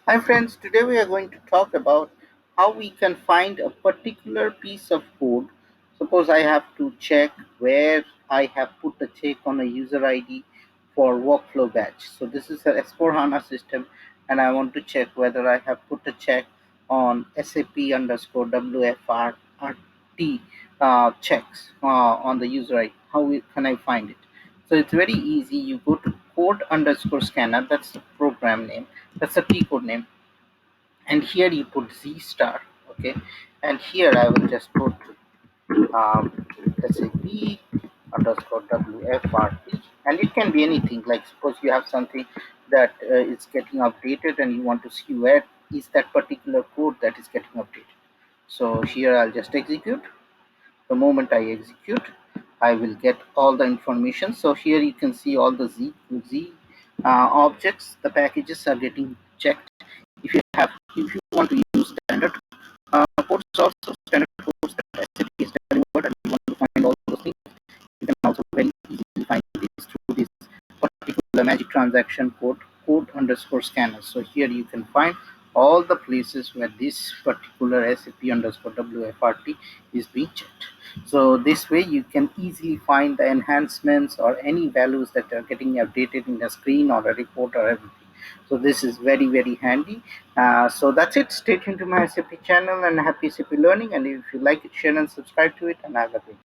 Hi friends, today we are going to talk about how we can find a particular piece of code. Suppose I have to check where I have put a check on a user ID for workflow batch. So this is a S4 HANA system and I want to check whether I have put a check on SAP underscore WFRT checks on the user ID. Can I find it? So it's very easy. You go to code underscore scanner, that's the program name, that's a T code name, and here you put Z star. Okay, and here I will just put SAP underscore WFRT, and it can be anything. Like suppose you have something that is getting updated and you want to see where is that particular code that is getting updated. So here I'll just execute. The moment I execute, I will get all the information. So here you can see all the Z objects. The packages are getting checked. If you want to use standard codes, also standard codes that SAP is telling about, and you want to find all those things, you can also very easily find this through this particular magic transaction code underscore scanner. So here you can find all the places where this particular SAP underscore WFRT is being checked. So this way you can easily find the enhancements or any values that are getting updated in a screen or a report or everything. So this is very handy. So that's it. Stay tuned to my SAP channel and happy SAP learning. And if you like it, share and subscribe to it. And have a great